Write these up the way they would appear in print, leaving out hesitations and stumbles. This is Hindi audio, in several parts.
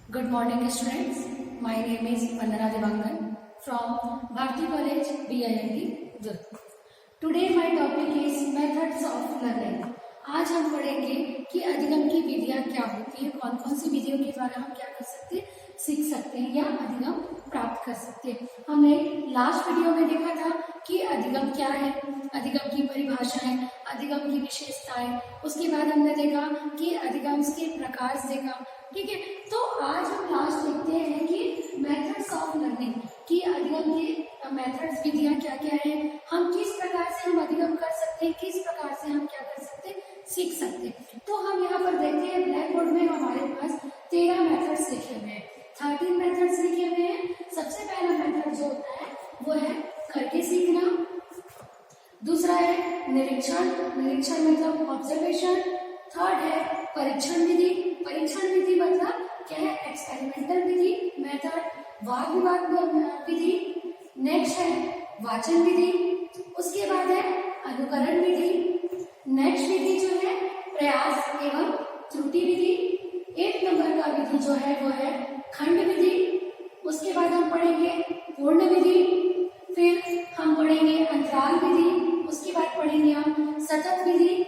Good morning, students. My name is Vandana Devangan from Bharati College, BIMT, Durg. Today my topic is methods of learning. आज हम पढ़ेंगे कि अधिगम की विधियां क्या होती है, कौन कौन सी विधियों के द्वारा हम क्या कर सकते हैं, सीख सकते हैं या अधिगम प्राप्त कर सकते हैं। हमने लास्ट वीडियो में देखा था कि अधिगम क्या है, अधिगम की परिभाषाएं, अधिगम की विशेषताएं, उसके बाद हमने देखा कि अधिगम के प्रकार देखा। ठीक है, तो आज हम लास्ट देखते हैं कि मेथड्स ऑफ लर्निंग की अधिगम की मेथड्स विधियां क्या क्या है, हम किस प्रकार से हम अधिगम कर सकते हैं, किस प्रकार से हम क्या कर सकते हैं, सीख सकते हैं। तो हम यहाँ पर देखते हैं ब्लैक बोर्ड में हमारे पास 13 मेथड्स लिखे हुए हैं, 13 मेथड्स लिखे हुए हैं। सबसे पहला मेथड जो होता है वो है करके सीखना, दूसरा है निरीक्षण, निरीक्षण मतलब ऑब्जर्वेशन, थर्ड है परीक्षण विधि, परीक्षण विधि मतलब क्या है, एक्सपेरिमेंटल विधि मेथड, वाद विवाद विधि, नेक्स्ट है वाचन विधि, उसके बाद है अनुकरण विधि, नेक्स्ट विधि जो है प्रयास एवं त्रुटि विधि, 1 नंबर का विधि जो है वो है खंड विधि, उसके बाद हम पढ़ेंगे पूर्ण विधि, फिर हम पढ़ेंगे अंतराल विधि, उसके बाद पढ़ेंगे हम सतत विधि,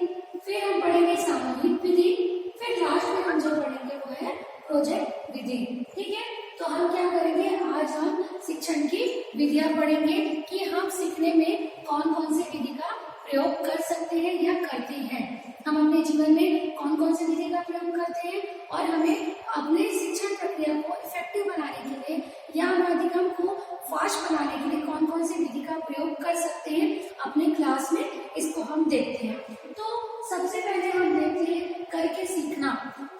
फिर हम पढ़ेंगे सामूहिक विधि, फिर लास्ट में हम जो पढ़ेंगे वो है प्रोजेक्ट विधि। ठीक है, तो हम क्या करेंगे, आज हम शिक्षण की विधियां पढ़ेंगे कि हम सीखने में कौन कौन से विधि का प्रयोग कर सकते हैं या करते हैं, हम अपने जीवन में कौन कौन से विधि का प्रयोग करते हैं और हमें अपने शिक्षण प्रक्रिया को इफेक्टिव बनाने के लिए या हम अधिगम को फास्ट बनाने के लिए कौन कौन सी विधि का प्रयोग कर सकते हैं अपने क्लास में, इसको हम देखते हैं। तो सबसे पहले हम देखते हैं करके सीखना।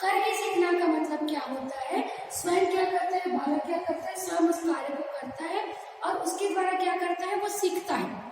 करके सीखना का मतलब क्या होता है, स्वयं क्या करता है, बालक क्या करता है, स्वयं उस कार्य को करता है और उसके द्वारा क्या करता है, वो सीखता है।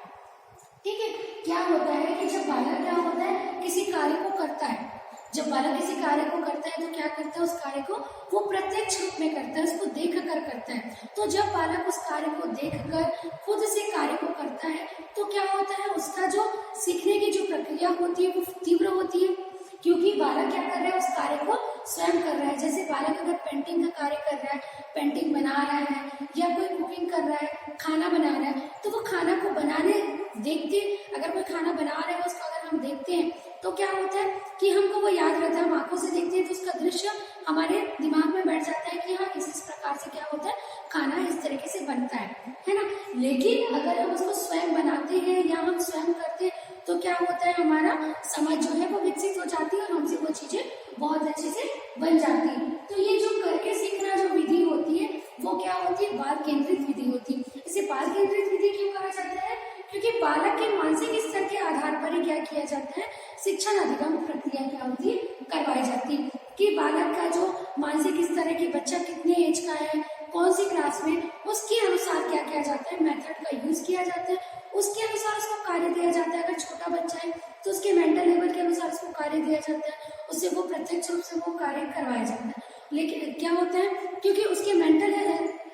ठीक है, क्या होता है कि जब बालक क्या होता है, किसी कार्य को करता है, जब बालक किसी कार्य को करता है तो क्या करता है, उस कार्य को वो प्रत्यक्ष रूप में करता है, उसको देख कर करता है। तो जब बालक उस कार्य को देखकर खुद से कार्य को करता है तो क्या होता है, उसका जो सीखने की जो प्रक्रिया होती है वो तीव्र होती है, क्योंकि बालक क्या कर रहा है, उस कार्य को स्वयं कर रहा है। जैसे बालक अगर पेंटिंग का कार्य कर रहा है, पेंटिंग बना रहा है या कोई कुकिंग कर रहा है, खाना बना रहा है, तो वो खाना को बनाने देखते, अगर कोई खाना बना रहा है उसको अगर हम देखते हैं तो क्या होता है कि हमको वो याद रहता है, हम आंखों से देखते हैं तो उसका दृश्य हमारे दिमाग में बैठ जाता है कि हाँ इस प्रकार से क्या होता है, खाना इस तरीके से बनता है ना। लेकिन अगर हम उसको स्वयं बनाते हैं या हम स्वयं करते हैं तो क्या होता है, हमारा समझ जो है वो विकसित हो जाती है और हमसे वो चीजें बहुत अच्छे से बन जाती है। तो ये जो करके सीखना जो विधि होती है वो क्या होती है, बाल केंद्रित विधि होती है। इसे बाल केंद्रित विधि क्यों कहा जाता है, क्योंकि बालक के मानसिक स्तर के आधार पर ही क्या किया जाता है, शिक्षण अधिगम प्रक्रिया क्या होती है, करवाई जाती है। कि बालक का जो मानसिक स्तर है कि बच्चा कितने एज का है, कौन सी क्लास में, उसके अनुसार क्या किया जाता है, मेथड का यूज किया जाता है, उसके अनुसार उसको कार्य दिया जाता है। अगर छोटा बच्चा है तो उसके मेंटल लेवल के अनुसार उसको कार्य दिया जाता है, उससे वो प्रत्यक्ष रूप से वो कार्य करवाया जाता है। लेकिन क्या होता है, क्योंकि उसके मेंटल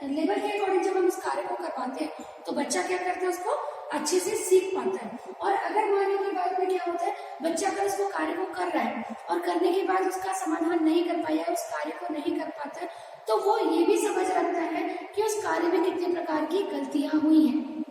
लेवल के अकॉर्डिंग जब हम उस कार्य को करवाते हैं तो बच्चा क्या करता है, उसको अच्छे से सीख पाता है। और अगर मान लो कि बाद में क्या होता है, बच्चा अगर उसको कार्य को कर रहा है और करने के बाद उसका समाधान नहीं कर पाया, उस कार्य को नहीं कर पाता है, तो वो ये भी समझ रखता है कि उस कार्य में कितने प्रकार की गलतियां हुई हैं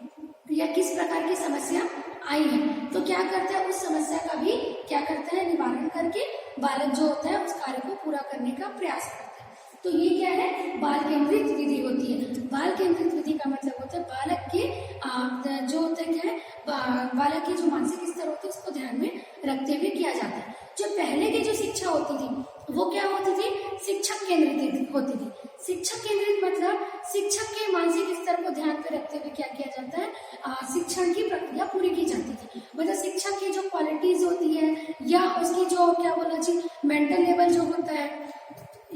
या किस प्रकार की समस्या आई है। तो क्या करता है, उस समस्या का भी क्या करता है, निवारण करके बालक जो होता है उस कार्य को पूरा करने का प्रयास करता है। तो ये क्या है, बाल केंद्रित विधि होती है। बाल केंद्रित विधि का मतलब होता है बालक के जो होता है क्या है, बालक के जो मानसिक स्तर होते हैं उसको ध्यान में रखते हुए किया जाता है। जो पहले की जो शिक्षा होती थी वो क्या होती थी, शिक्षक केंद्रित होती थी। शिक्षक केंद्रित मतलब शिक्षक के मानसिक स्तर को ध्यान में रखते हुए क्या किया जाता है, शिक्षण की प्रक्रिया पूरी की जाती थी। मतलब शिक्षक की जो क्वालिटीज होती है या उसकी जो क्या बोला जी मेंटल लेवल जो होता है,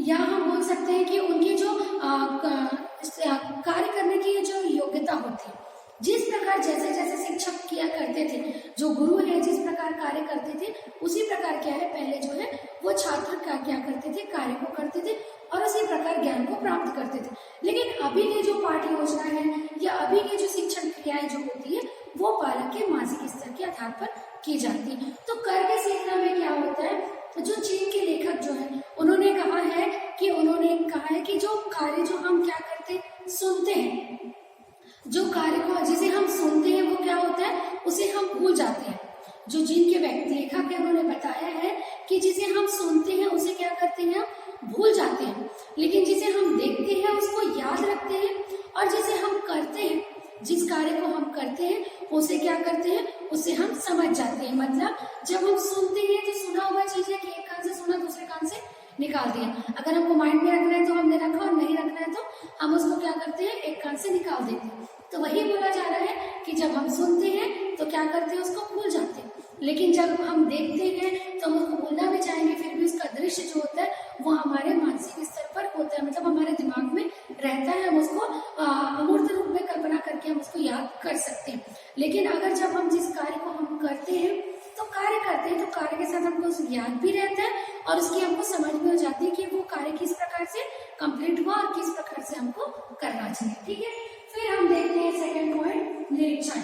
या हम बोल सकते हैं कि उनकी जो कार्य करने की जो योग्यता होती है, जिस प्रकार जैसे जैसे शिक्षक किया करते थे, जो गुरु है जिस प्रकार कार्य करते थे उसी प्रकार क्या है, पहले जो है वो छात्र क्या करते थे, कार्य को करते थे और उसी प्रकार ज्ञान को प्राप्त करते थे। लेकिन अभी की जो पाठ्य योजना है या अभी की जो शिक्षण क्रियाएं जो होती है वो बालक के मानसिक स्तर के आधार पर की जाती है। तो करके सीखना में क्या होता है, जो चीन के लेखक जो है उन्होंने कहा है है कि जो कार्य जो हम क्या करते हैं, सुनते हैं, जो कार्य को जिसे हम सुनते हैं वो क्या होता है, उसे हम भूल जाते हैं। जो जिनके लेखक है उन्होंने बताया है कि जिसे हम सुनते हैं उसे क्या करते हैं, हम भूल जाते हैं, लेकिन जिसे हम देखते हैं उसको याद रखते हैं, और जिसे हम करते हैं, जिस कार्य को हम करते हैं उसे क्या करते हैं, उसे हम समझ जाते हैं। मतलब जब हम सुनते हैं तो सुना हुआ चीज है कि एक कान से सुना दूसरे कान से निकाल दिया। अगर हमको माइंड में रखना है तो हमने रखा, और नहीं रखना है तो हम उसको क्या करते हैं, एक कान से निकाल देते हैं। तो वही बोला जा रहा है कि जब हम सुनते हैं तो क्या करते हैं, उसको भूल जाते हैं, लेकिन जब हम देखते हैं तो हम उसको भूलना भी चाहेंगे, फिर भी उसका दृश्य जो होता है वो हमारे मानसिक स्तर पर होता है, मतलब हमारे दिमाग में रहता है, हम उसको अमूर्त रूप में कल्पना करके हम उसको याद कर सकते हैं। लेकिन अगर जब हम जिस कार्य को हम करते हैं तो कार्य के साथ हमको याद भी रहता है, और उसकी हमको समझ में हो जाती है कि वो कार्य किस प्रकार से कंप्लीट हुआ और किस प्रकार से हमको करना चाहिए। ठीक है, फिर हम देखते हैं सेकंड पॉइंट, निरीक्षण।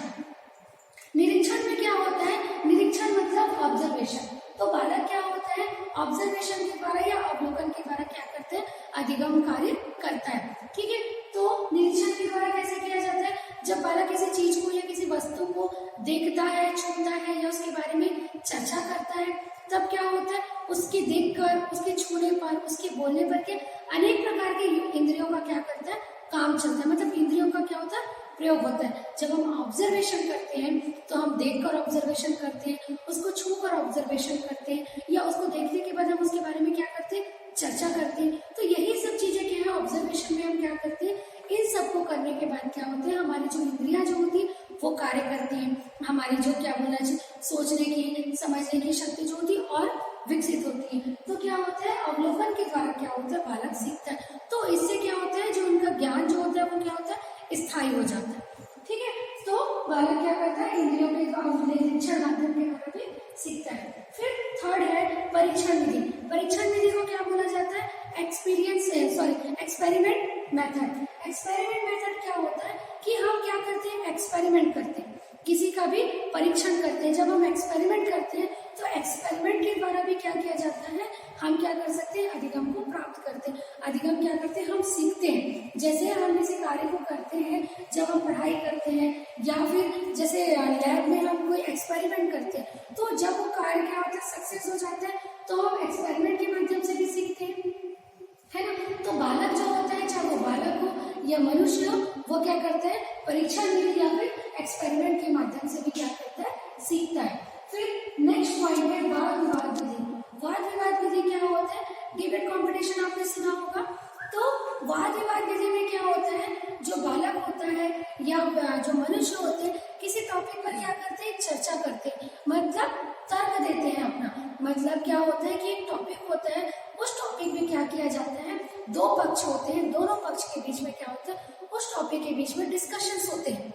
निरीक्षण में क्या होता है, निरीक्षण मतलब ऑब्जर्वेशन। तो बालक क्या होता है, ऑब्जर्वेशन के द्वारा या अवलोकन के द्वारा क्या करते हैं, अधिगम कार्य करता है। ठीक है, तो निरीक्षण के द्वारा कैसे किया जाता है, जब बालक किसी चीज को या किसी वस्तु को देखता है, छूता है या उसके बारे में चर्चा करता है, तब क्या होता है, उसके देखकर, उसके छूने पर, उसके बोलने पर के अनेक प्रकार के इंद्रियों का क्या करता है, काम चलता है। मतलब इंद्रियों का क्या होता है, प्रयोग होता है। जब हम ऑब्जर्वेशन करते हैं तो हम देखकर ऑब्जर्वेशन करते हैं, उसको छूकर ऑब्जर्वेशन करते हैं, या उसको देखने के बाद हम उसके बारे में क्या करते हैं, चर्चा करते हैं। तो यही सब चीजें क्या है, ऑब्जर्वेशन में हम क्या करते हैं, इन सबको करने के बाद क्या होता है, हमारी जो इंद्रियां जो होती है वो कार्य करती है, हमारी जो क्या बोलना चाहिए, सोचने की, समझने की शक्ति जो होती है और विकसित होती है। तो क्या होता है, अवलोकन के द्वारा क्या होता है, बालक सीखता है। तो इससे क्या होता है, जो उनका ज्ञान जो होता है वो क्या होता है, स्थायी हो जाता है। ठीक है, तो बालक क्या करता है, इंद्रियों के निरीक्षण माध्यम के द्वारा भी सीखता है। फिर थर्ड है परीक्षण विधि। परीक्षण विधि को क्या बोला जाता है, एक्सपेरिमेंट मेथड। एक्सपेरिमेंट मेथड क्या होता है कि हम क्या करते हैं, एक्सपेरिमेंट करते हैं, किसी का भी परीक्षण करते हैं। जब हम एक्सपेरिमेंट करते हैं तो एक्सपेरिमेंट के द्वारा भी क्या किया जाता है, हम क्या कर सकते हैं, अधिगम को प्राप्त करते हैं। अधिगम क्या करते हैं, हम सीखते हैं। जैसे हम किसी कार्य को करते हैं, जब हम पढ़ाई करते हैं या फिर जैसे लैब में हम कोई एक्सपेरिमेंट करते हैं, तो जब वो कार्य क्या होता है, सक्सेस हो जाता है, तो हम एक्सपेरिमेंट के माध्यम से भी सीखते हैं, है ना। तो बालक जो होता है, चाहे वो बालक हो या मनुष्य हो, वो क्या करता है, परीक्षण विधि या फिर एक्सपेरिमेंट के माध्यम से भी क्या करता है, सीखता है। फिर नेक्स्ट पॉइंट है वाद विवाद विधि। वाद विवाद विधि क्या होता है, डिबेट कॉम्पिटिशन आपने सुना होगा। तो वाद विवाद विधि में क्या होता है, जो बालक होता है या जो मनुष्य होते हैं, किसी टॉपिक पर क्या करते हैं, चर्चा करते हैं, मतलब तर्क देते हैं अपना। मतलब क्या होता है कि एक टॉपिक होता है, उस टॉपिक में क्या किया जाता है, दो पक्ष होते हैं, दोनों पक्ष के बीच में क्या होता है, उस टॉपिक के बीच में डिस्कशंस होते हैं।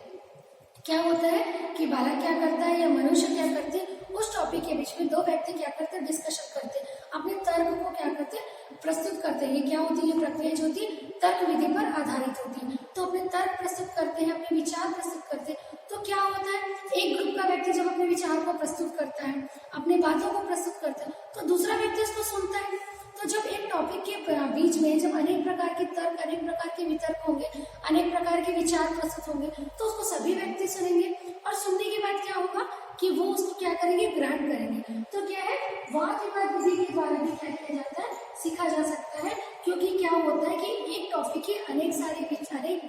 क्या होता है कि बालक क्या करता है या मनुष्य क्या करते हैं, उस टॉपिक के बीच में दो व्यक्ति क्या करते हैं, डिस्कशन करते हैं, अपने तर्क को क्या करते हैं, प्रस्तुत करते हैं। ये क्या होती है, प्रक्रिया जो होती है तर्क विधि पर आधारित होती है। तो अपने तर्क प्रस्तुत करते हैं, अपने विचार प्रस्तुत करते हैं। तो क्या होता है, एक ग्रुप का व्यक्ति जब अपने विचार को प्रस्तुत करता है, अपनी बातों को प्रस्तुत करता है, तो दूसरा व्यक्ति उसको सुनता है। तो जब एक टॉपिक के बीच में जब अनेक प्रकार के तर्क, अनेक प्रकार के वितर्क होंगे, अनेक प्रकार के विचार प्रस्तुत होंगे, तो उसको सभी व्यक्ति सुनेंगे, और सुनने के बाद क्या होगा कि वो उसको क्या करेंगे, ग्रहण करेंगे। तो क्या है, वाद विवाद विधि के द्वारा भी क्या किया जाता है, सीखा जा सकता है। क्योंकि क्या होता है कि एक टॉपिक के अनेक सारे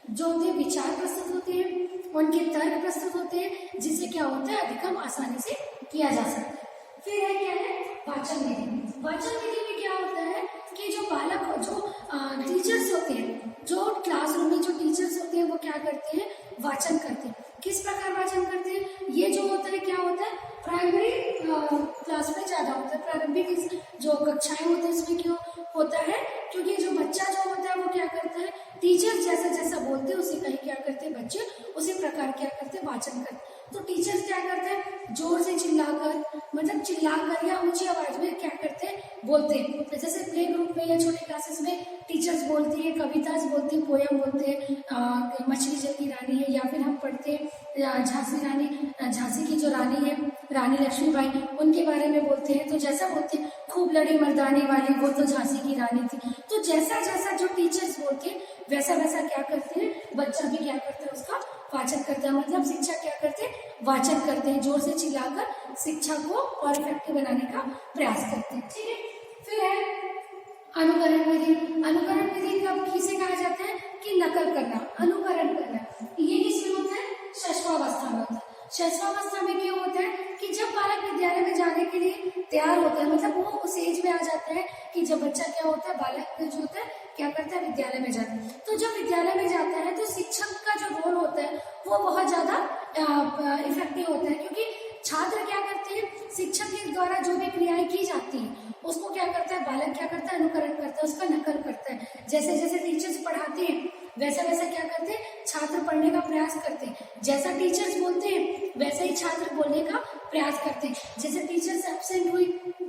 जो होते हैं विचार प्रस्तुत होते हैं, उनके तर्क प्रस्तुत होते हैं, जिससे क्या होता है, अधिगम आसानी से किया जा सकता है। फिर है क्या है, वाचन विधि। वाचन विधि में क्या होता है कि जो बालक, जो टीचर्स होते हैं, जो क्लासरूम में जो टीचर्स होते हैं, वो क्या करते हैं, वाचन करते हैं। किस प्रकार वाचन करते हैं, ये जो होता है क्या होता है, प्राइमरी क्लास में ज्यादा होता है, प्रारंभिक जो कक्षाएं होती है उसमें क्यों होता है, क्योंकि जो बच्चा जो होता है वो क्या करता है, टीचर जैसा जैसा बोलते हैं उसी का ही क्या करते हैं बच्चे, उसी प्रकार क्या करते हैं, वाचन करते हैं। तो टीचर्स क्या करते हैं, जोर से चिल्लाकर, मतलब चिल्लाकर या ऊंची आवाज में क्या करते हैं, बोलते हैं। जैसे प्ले ग्रुप में या छोटे क्लासेस में टीचर्स बोलती है, कविता बोलती है, पोयम बोलते हैं, मछली जल की रानी है, या फिर हम पढ़ते हैं झांसी की जो रानी है रानी लक्ष्मीबाई, उनके बारे में बोलते हैं तो जैसा बोलते हैं खूब लड़ी मर्दानी वाली वो तो झांसी की रानी थी। तो जैसा जैसा जो टीचर्स बोलते हैं वैसा वैसा क्या करते हैं, बच्चा भी क्या करते हैं, उसका वाचन करता है। मतलब शिक्षा क्या करते हैं, वाचन करते हैं, जोर से चिल्लाकर शिक्षा को और इफेक्टिव बनाने का प्रयास करते हैं। ठीक है, फिर है अनुकरण विधि। अनुकरण विधि कब किसे कहा जाता है कि नकल करना, अनुकरण करना। ये किसमें होता है, शैशवावस्था में होता है। शैशवावस्था में क्यों होता है कि जब बालक विद्यालय में जाने के लिए तैयार होता है, मतलब वो उस एज में आ जाता है कि जब बच्चा क्या होता है, बालक जो होता है क्या करता है, विद्यालय में जाता है। तो जब विद्यालय में जाता है तो शिक्षक का जो रोल होता है वो बहुत ज्यादा इफेक्टिव होता है, क्योंकि छात्र क्या करते हैं, शिक्षक के द्वारा जो भी क्रियाएं की जाती है उसको क्या करता है, बालक क्या करता है, अनुकरण करता है, उसका नकल करता है। जैसे जैसे टीचर्स पढ़ाते हैं वैसा वैसा क्या करते हैं, छात्र पढ़ने का प्रयास करते हैं। जैसा टीचर्स बोलते हैं वैसा ही छात्र बोलने का प्रयास करते हैं। जैसे टीचर्स एब्सेंट हुई,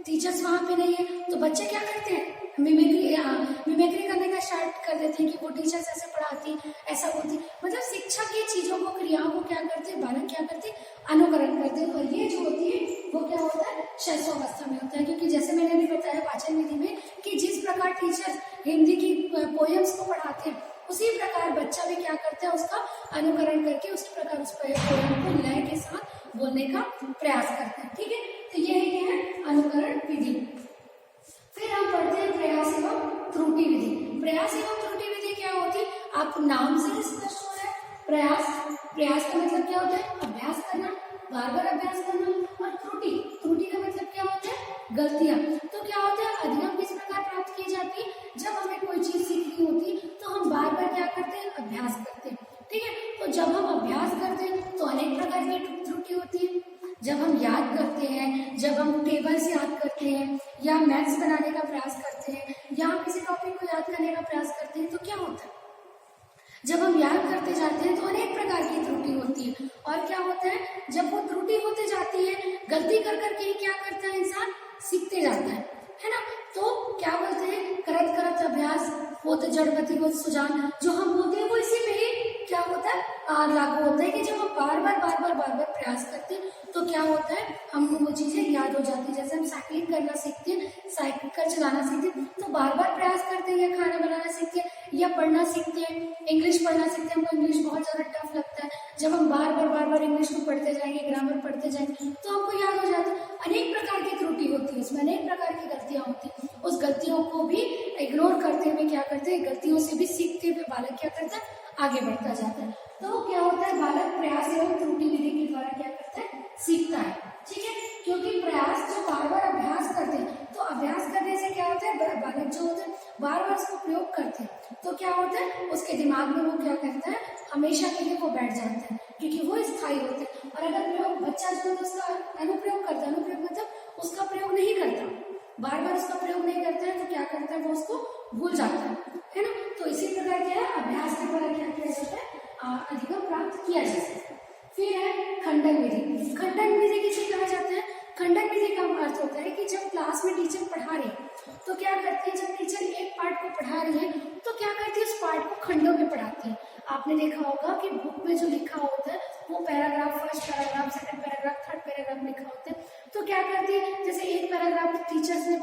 टीचर्स वहां पे नहीं है, तो बच्चे क्या करते हैं, मिमिक्री करने का स्टार्ट कर देते हैं कि वो टीचर्स ऐसे पढ़ाती, ऐसा बोलती। मतलब शिक्षा की चीजों को, क्रियाओं को क्या करते हैं, बालक क्या करते हैं, अनुकरण करते हैं। और ये जो होती है वो क्या होता है, शैशवावस्था में होता है। क्योंकि जैसे मैंने अभी बताया वाचन विधि में कि जिस प्रकार टीचर हिंदी की पोएम्स को पढ़ाते हैं उसी प्रकार बच्चा भी क्या करता है, उसका अनुकरण करके उसी प्रकार उस पोएम को लय के साथ बोलने का प्रयास करता है। ठीक है, तो यही क्या है, अनुकरण विधि। फिर हम पढ़ते हैं प्रयास एवं त्रुटि विधि। प्रयास एवं त्रुटि विधि क्या होती है, आपको नाम से स्पष्ट हो रहा है। प्रयास का मतलब क्या होता है, अभ्यास करना, बार बार अभ्यास करना। और त्रुटि का मतलब क्या होता है, गलतियां। तो क्या होता है, अधिगम किस प्रकार प्राप्त की जाती है, जब हमें कोई चीज सीखनी होती है तो हम बार बार क्या करते हैं, अभ्यास करते हैं। ठीक है, तो जब हम अभ्यास करते हैं तो अनेक प्रकार की त्रुटि होती है। जब हम याद करते हैं, जब हम टेबल्स याद करते हैं या मैथ्स बनाने का प्रयास करते हैं या हम किसी टॉपिक को याद करने का प्रयास करते हैं तो क्या होता है, जब हम याद करते जाते हैं तो अनेक प्रकार की त्रुटि होती है। और क्या होता है, जब वो त्रुटि होते जाती है, गलती कर करके ही क्या करता है, इंसान सीखते जाता है ना। तो क्या बोलते हैं, करत करत अभ्यास होत जड़मति होत सुजान। जो हम बोलते हैं वो इसी में ही क्या होता है, लागू होता है कि जब हम बार बार प्रयास करते हैं तो क्या होता है, हमको वो चीजें याद हो जाती है। जैसे हम साइकिलिंग करना सीखते हैं, साइकिल चलाना सीखते हैं तो बार बार प्रयास करते हैं, या खाना बनाना सीखते हैं या पढ़ना सीखते हैं, इंग्लिश पढ़ना सीखते हैं। हमको इंग्लिश बहुत ज्यादा टफ लगता है, जब हम बार बार इंग्लिश को पढ़ते जाएंगे, ग्रामर पढ़ते जाएंगे तो हमको याद हो जाता है। अनेक प्रकार की त्रुटि होती है, इसमें अनेक प्रकार की गलतियां होती है। उस गलतियों को भी इग्नोर करते हुए क्या करते हैं, गलतियों से भी सीखते हुए बालक क्या करता है, आगे बढ़ता जाता है। तो क्या होता है, बालक प्रयास एवं त्रुटि विधि के द्वारा क्या करता है, सीखता है। ठीक है, क्योंकि प्रयास जो बार बार अभ्यास करते हैं तो अभ्यास करने से क्या होता है, बालक जो होता है बार बार उसको प्रयोग करते हैं तो क्या होता है, उसके दिमाग में वो क्या करता है, हमेशा के लिए वो बैठ जाता है, क्योंकि वो स्थायी होते हैं। और अगर प्रयोग बच्चा जो है उसका अनुप्रयोग करता है, अनुप्रयोग मतलब उसका प्रयोग नहीं करता, बार बार उसका प्रयोग नहीं करता है तो क्या करता है, वो उसको भूल जाता है ना। तो इसी प्रकार क्या है, अभ्यास के द्वारा क्या किया जाता है, अधिगम प्राप्त किया जा सकता है। फिर है खंडन विधि। खंडन विधि किसे कहा जाता है, खंडन विधि का अर्थ होता है कि जब क्लास में टीचर पढ़ा रही तो क्या करती है, जब टीचर एक पार्ट को पढ़ा रही है तो क्या करती है, उस पार्ट को खंडों में पढ़ाती है। आपने देखा होगा कि बुक में जो लिखा होता है वो paragraph, first paragraph, second paragraph, third paragraph लिखा होता है। तो क्या करती है, जैसे एक पैराग्राफ टीचर्स ने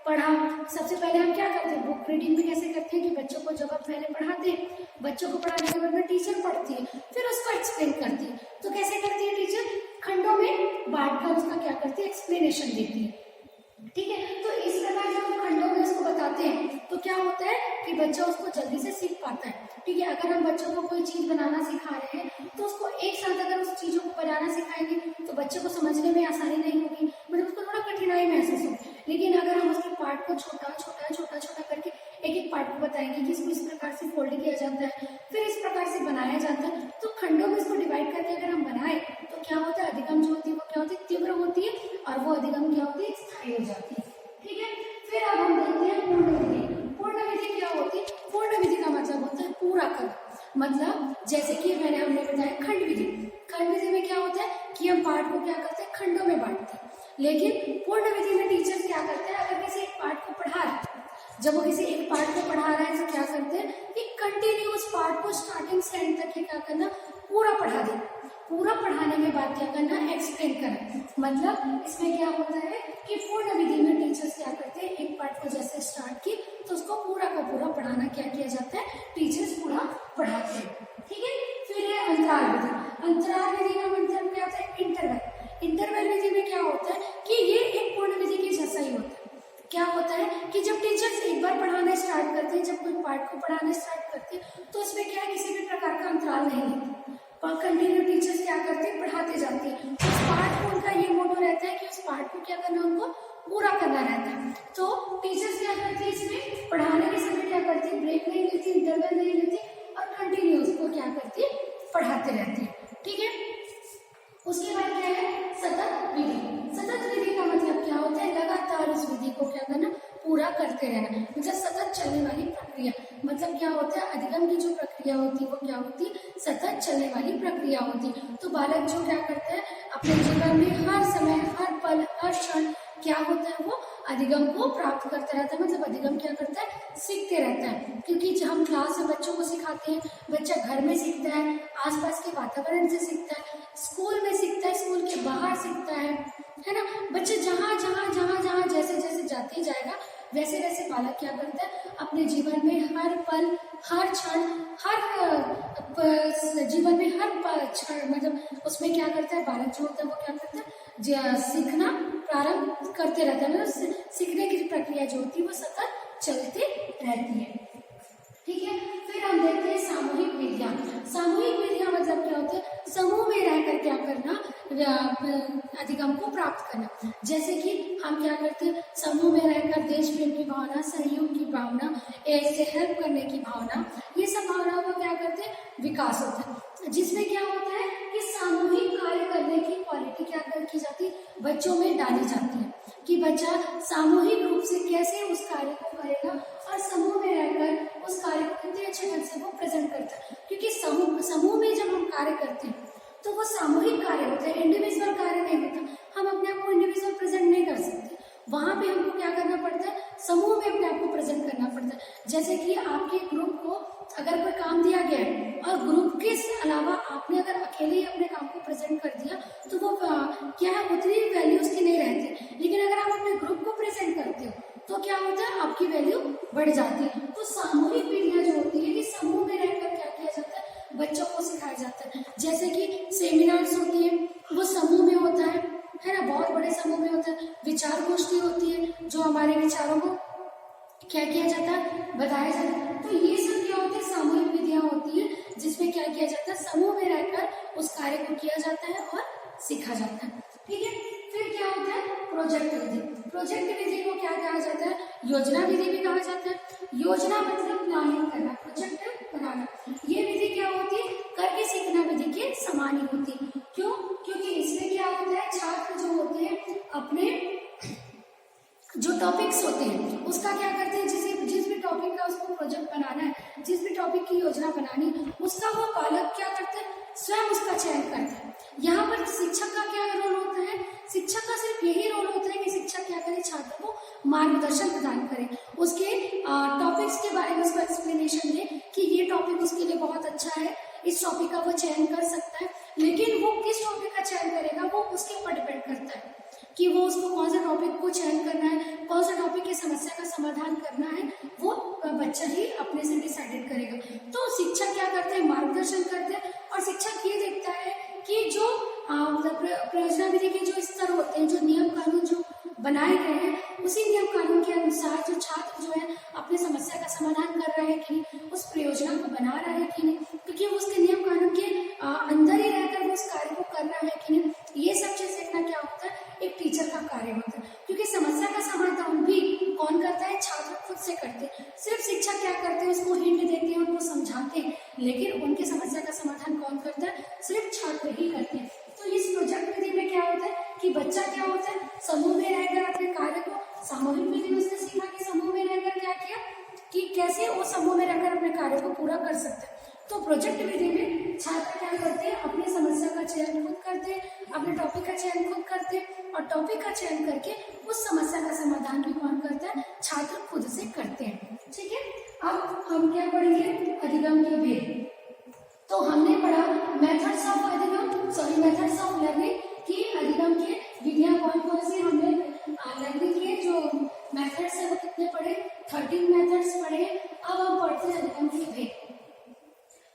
पढ़ा, सबसे पहले हम क्या करते हैं, बुक रीडिंग में कैसे करते हैं कि बच्चों को जब हम पहले पढ़ाते हैं, बच्चों को पढ़ाने के बाद में टीचर पढ़ती है, फिर उसको एक्सप्लेन करती है। तो कैसे करती है टीचर, खंडों में बांटकर उसका क्या करती है, एक्सप्लेनेशन देती है। ठीक है, तो इस प्रकार जब हम खंडों में उसको बताते हैं तो क्या होता है कि बच्चा उसको जल्दी से सीख पाता है। ठीक है, अगर हम बच्चों को कोई चीज बनाना सिखा रहे हैं तो उसको एक साथ अगर उस चीजों को बनाना सिखाएंगे तो बच्चे को समझने में आसानी नहीं होगी, मतलब उसको थोड़ा कठिनाई महसूस होगी। लेकिन अगर हम उसके पार्ट को छोटा करके एक पार्ट को बताएंगे कि इसको इस प्रकार से फोल्ड किया जाता है, फिर इस प्रकार से बनाया जाता है, तो खंडों में इसको डिवाइड करके अगर हम बनाए तो क्या होता है, अधिगम जो होती है वो क्या होती है, तीव्र होती है, और वो अधिगम क्या होती है, स्थायी हो जाती है। ठीक है, फिर अब हम देखते हैं पूर्ण विधि। पूर्ण विधि क्या होती है, पूर्ण विधि का मतलब होता है पूरा कर, मतलब जैसे कि हमने बताया खंड विधि। खंड विधि में क्या होता है कि हम पार्ट को क्या करते हैं, खंडों में बांटते हैं। लेकिन पूर्ण विधि में टीचर क्या करते हैं, अगर किसी एक पार्ट को पढ़ा रहे, जब वो किसी एक पार्ट को पढ़ा रहे हैं तो क्या करते हैं कि कंटिन्यू उस पार्ट को स्टार्टिंग से एंड तक क्या करना, पूरा पढ़ा देना। पूरा पढ़ाने के बाद क्या करना, एक्सप्लेन करना। मतलब इसमें क्या होता है कि पूर्ण विधि में टीचर्स क्या करते हैं, एक पार्ट को जैसे स्टार्ट की तो उसको पूरा का पूरा पढ़ाना क्या किया जाता है, टीचर्स पूरा पढ़ाते हैं। ठीक है, फिर है अंतराल विधि। अंतराल विधि का मतलब क्या होता है, इंटरवल। इंटरवल विधि में क्या होता है कि ये एक पूर्ण विधि के जैसा ही होता है। क्या होता है कि जब टीचर्स एक बार पढ़ाना स्टार्ट करते हैं, जब कोई पार्ट को पढ़ाना स्टार्ट करते हैं तो इसमें क्या है, किसी भी प्रकार का अंतराल नहीं लेते, कंटिन्यू टीचर्स क्या करते हैं, पढ़ाते जाते हैं। उस पार्ट को उनका ये मोटो रहता है कि उस पार्ट को क्या करना, उनको पूरा करना रहता है। तो टीचर्स क्या करते हैं, इसमें पढ़ाने के समय क्या करते हैं, ब्रेक नहीं लेती, इंटरवल नहीं लेती और कंटिन्यू उसको क्या करती है, पढ़ाते रहते हैं। ठीक है, उसके बाद क्या है, सतत विधि। सतत विधि का मतलब क्या होता है, लगातार उस विधि को क्या करना, पूरा करते रहना, मतलब सतत चलने वाली प्रक्रिया। मतलब क्या होता है, अधिगम की जो प्रक्रिया होती है वो क्या होती है, सतत चलने वाली प्रक्रिया होती है। तो बालक जो क्या करता है अपने जीवन में हर समय, हर पल, हर क्षण क्या होता है, वो अधिगम को प्राप्त करता रहता है। मतलब अधिगम क्या करता है, सीखते रहता है। क्योंकि जब हम क्लास में बच्चों को सिखाते हैं, बच्चा घर में सीखता है, आसपास के वातावरण से सीखता है, स्कूल में सीखता है, स्कूल के बाहर सीखता है ना। बच्चे जहाँ जहाँ जहाँ जहाँ जैसे जैसे जाते जाएगा वैसे वैसे बालक क्या करता है, अपने जीवन में हर पल, हर क्षण, हर जीवन में हर क्षण, मतलब उसमें क्या करता है, बालक जो होता है वो क्या करता है, सीखना प्रारंभ करते रहता है। मतलब सीखने की प्रक्रिया जो होती है वो सतत चलते रहती है। ठीक है, फिर हम देखते हैं सामूहिक विधियां। सामूहिक विधियां मतलब क्या होता है, समूह में रहकर क्या करना, अधिगम को प्राप्त करना। जैसे कि हम क्या करते हैं, समूह में रहकर देश प्रेम की भावना, सहयोग की भावना, एक से हेल्प करने की भावना, ये सब भावनाओं का क्या करते हैं, विकास होता है। जिसमें क्या होता है कि सामूहिक कार्य करने की क्वालिटी क्या की जाती है, बच्चों में डाली जाती है कि बच्चा सामूहिक रूप से कैसे उस कार्य को करेगा और समूह में रहकर उस कार्य को कितने अच्छे ढंग से वो प्रेजेंट करता है। क्योंकि समूह में जब हम कार्य करते हैं तो वो सामूहिक कार्य होता है, इंडिविजुअल कार्य नहीं होता। हम अपने आप को इंडिविजुअल प्रेजेंट नहीं कर सकते, वहां पे हमको क्या करना पड़ता है, समूह में अपने आप को प्रेजेंट करना पड़ता है। जैसे कि आपके ग्रुप को अगर कोई काम दिया गया है और ग्रुप के अलावा आपने अगर अकेले ही अपने काम को प्रेजेंट कर दिया तो वो क्या है, उतनी वैल्यू उसकी नहीं रहती। लेकिन अगर आप अपने ग्रुप को प्रेजेंट करते हो तो क्या होता है, आपकी वैल्यू बढ़ जाती है। तो सामूहिक विधियां जो होती है कि समूह में रहकर क्या किया जाता है, बच्चों को सिखाया जाता है। जैसे कि सेमिनार्स होती है वो समूह में होता है ना, बहुत बड़े समूह में होता है। विचार गोष्ठी होती है जो हमारे विचारों को क्या किया जाता है, बताया जाता है। तो ये सब क्या होती है, सामूहिक विधियां होती है जिसमें क्या किया जाता है, समूह में रहकर उस कार्य को किया जाता है और सीखा जाता है। ठीक है, फिर क्या होता है, प्रोजेक्ट विधि। प्रोजेक्ट विधि को क्या कहा जाता है, योजना विधि भी कहा जाता है। योजना मतलब प्लानिंग करना, प्रोजेक्ट बनाना। ये विधि क्या होती है, करके सीखना विधि के समान ही होती है। क्यों, क्योंकि इसमें क्या होता है, छात्र जो होते हैं अपने जो टॉपिक्स होते हैं उसका क्या करते हैं, जिस भी टॉपिक का उसको प्रोजेक्ट बनाना है, जिस भी टॉपिक की योजना बनानी, उसका वो बालक क्या करते हैं, स्वयं उसका चयन करते हैं। यहाँ पर शिक्षक का क्या रोल होता है, शिक्षक का सिर्फ यही रोल होता है कि शिक्षक क्या करे, छात्र को मार्गदर्शन प्रदान करे, उसके टॉपिक्स के बारे में उसको एक्सप्लेनेशन दे कि ये टॉपिक उसके लिए बहुत अच्छा है, इस टॉपिक का वो चयन कर सकता है। लेकिन वो किस टॉपिक का चयन करेगा वो उसके ऊपर डिपेंड करता है कि वो उसको कौन सा टॉपिक को चयन करना है, कौन सा टॉपिक की समस्या का समाधान करना है, वो बच्चा ही अपने से डिसाइडेड करेगा। तो शिक्षक क्या करते हैं, मार्गदर्शन करते हैं और शिक्षक ये देखता है कि जो प्रयोजना विधि के जो स्तर होते हैं, जो नियम कानून जो बनाए गए हैं, उसी नियम कानून के अनुसार जो छात्र जो है अपनी समस्या का समाधान कर रहा है कि नहीं, उस प्रयोजना को बना रहा है कि नहीं, क्योंकि वो उसके नियम कानून के अंदर ही रहकर वो उस कार्य को कर रहा है कि नहीं, ये सब चीज देखना क्या होता है, एक टीचर का कार्य होता है। क्योंकि समस्या का समाधान भी कौन करता है, छात्र खुद से करते हैं। सिर्फ शिक्षक क्या करते हैं, उसको हिंट देते हैं, उनको समझाते हैं, लेकिन उनकी समस्या का समाधान कौन करता है, सिर्फ छात्र ही करते हैं। तो इस प्रोजेक्ट विधि में क्या होता है कि बच्चा क्या होता है, समूह में रहकर अपने कार्य को, सामूहिक विधि में उसने सीखा कि समूह में रहकर क्या किया कि कैसे वो समूह में रहकर अपने कार्य को पूरा कर सकते हैं। तो प्रोजेक्ट विधि में छात्र क्या करते हैं, अपनी समस्या का चयन खुद करते हैं, अपने टॉपिक का चयन खुद करते हैं और टॉपिक का चयन करके उस समस्या का समाधान भी कौन करता है, छात्र खुद से करते हैं। ठीक है, अब हम क्या पढ़ेंगे, अधिगम के भेद। तो हमने पढ़ा मेथड्स ऑफ लर्निंग की अधिगम के विधियां कौन कौन सी हमने लर्निंग के जो मेथड्स है वो कितने पढ़े, 13 मेथड्स पढ़े। अब हम पढ़ते हैं अधिगम के भेद।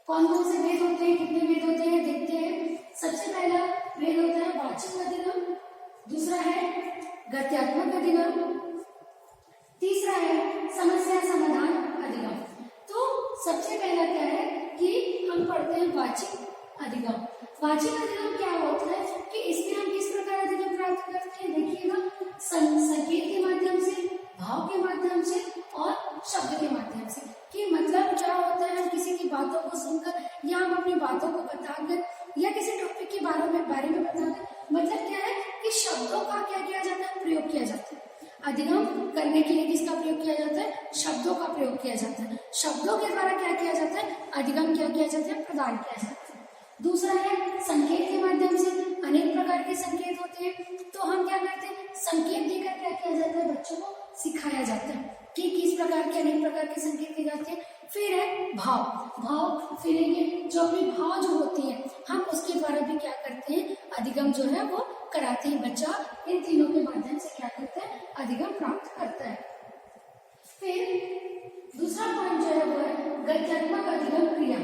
कौन कौन से भेद होते हैं, कितने भेद होते हैं, देखते हैं। सबसे पहला भेद होता है वाचिक अधिगम, दूसरा है गद्यात्मक अधिगम, तीसरा है समस्या समाधान अधिगम। तो सबसे पहला क्या है कि हम पढ़ते हैं वाचिक अधिगम। वाचिक अधिगम क्या होता है कि इसमें हम किस प्रकार अधिगम प्राप्त करते हैं, देखिएगा, संकेत के माध्यम से, भाव के माध्यम से और शब्द के माध्यम से। कि मतलब क्या होता है, हम किसी की बातों को सुनकर या हम अपनी बातों को बताकर या किसी टॉपिक के बारे में बताकर, मतलब क्या है कि शब्दों का क्या किया जाता है, प्रयोग किया जाता है। अधिगम करने के लिए किसका प्रयोग किया जाता है, शब्दों का प्रयोग किया जाता है। शब्दों के द्वारा क्या किया जाता है, अधिगम क्या किया जाता है, प्रदान किया जाता है। दूसरा है संकेत के माध्यम से, अनेक प्रकार के संकेत होते हैं, तो हम क्या करते हैं, संकेत देकर क्या किया जाता है, बच्चों को सिखाया जाता है कि किस प्रकार के अनेक प्रकार के संकेत दिए जाते हैं। फिर है भाव, फिर ये जो अपनी भाव जो होती है हम उसके द्वारा भी क्या करते हैं, अधिगम जो है वो कराते हैं। बच्चा इन तीनों के माध्यम से क्या करता है, अधिगम प्राप्त करता है। फिर दूसरा पॉइंट जो है वो है गद्यात्मक अधिगम क्रिया।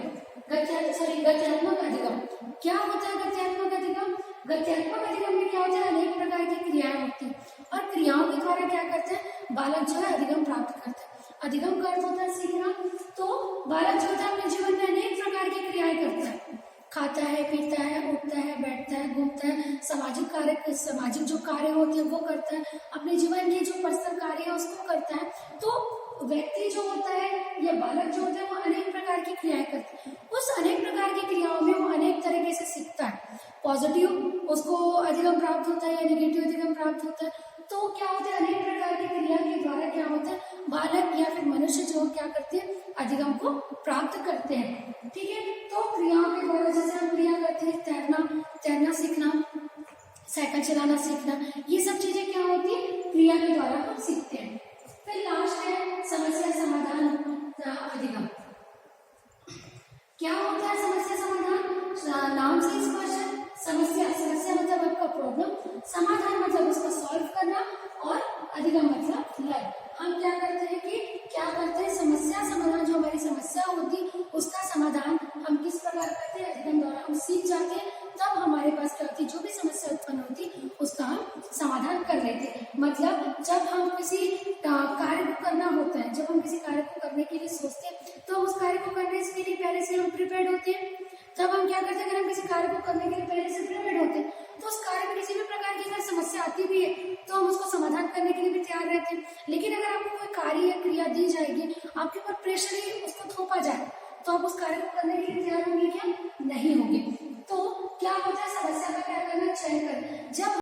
गद्यात्मक अधिगम क्या होता है, गद्यात्मक अधिगम में क्या होता है, अनेक प्रकार की क्रियाएं होती हैं और क्रियाओं के द्वारा क्या करते हैं, बालक जो है अधिगम प्राप्त करता है। अधिगम का अर्थ होता है सीखना, तो बालक जो होता है अपने जीवन में अनेक प्रकार की क्रियाएं करता है, खाता है, पीता है, उठता है, बैठता है, घूमता है, सामाजिक जो कार्य होते हैं वो करता है, अपने जीवन के जो पर्सनल कार्य है उसको करता है। तो व्यक्ति जो होता है या बालक जो होता है वो अनेक प्रकार की क्रियाएं करता है। उस अनेक प्रकार की क्रियाओं में वो अनेक तरीके से सीखता है। पॉजिटिव उसको अधिगम प्राप्त होता है या नेगेटिव अधिगम प्राप्त होता है। तो क्या होता है, अनेक प्रकार की क्रिया के द्वारा क्या होता है, बालक या फिर मनुष्य जो क्या करते हैं, अधिगम को प्राप्त करते हैं। ठीक है, तो क्रियाओं के द्वारा जैसे हम क्रिया करते हैं, तैरना सीखना, साइकिल चलाना सीखना, ये सब चीजें क्या होती है, क्रिया के द्वारा हम सीखते हैं। फिर लास्ट है समस्या समाधान अधिगम। क्या होता है समस्या समाधान, नाम से स्पष्ट है। समस्या मतलब आपका प्रॉब्लम, समाधान मतलब उसको सॉल्व करना और अधिगम मतलब लर्न। हम क्या करते हैं कि समस्या समाधान, जो हमारी समस्या होती उसका समाधान हम किस प्रकार करते हैं, अधिगम द्वारा हम सीख जाते हैं। तब हमारे पास क्या होती, जो भी समस्या उत्पन्न होती उसका हम समाधान कर लेते हैं। मतलब जब हम किसी कार्य को करना होता है, जब हम किसी कार्य को करने के लिए सोचते हैं तो हम उस कार्य को करने के लिए पहले से हम प्रिपेयर्ड होते हैं। तब हम क्या करते हैं, अगर हम किसी कार्य को करने के लिए पहले से प्रिपेयर्ड होते हैं तो उस कार्य में किसी भी प्रकार की अगर समस्या आती भी है तो हम उसको समाधान करने के लिए भी तैयार रहते हैं। लेकिन अगर आपको कोई कार्य या क्रिया दी जाएगी, आपके ऊपर प्रेशर ही उसको थोपा जाए, तो आप उस कार्य को करने के लिए तैयार होंगे क्या, नहीं होंगे। तो क्या होता है, समस्या का क्या करना, चयन करना। जब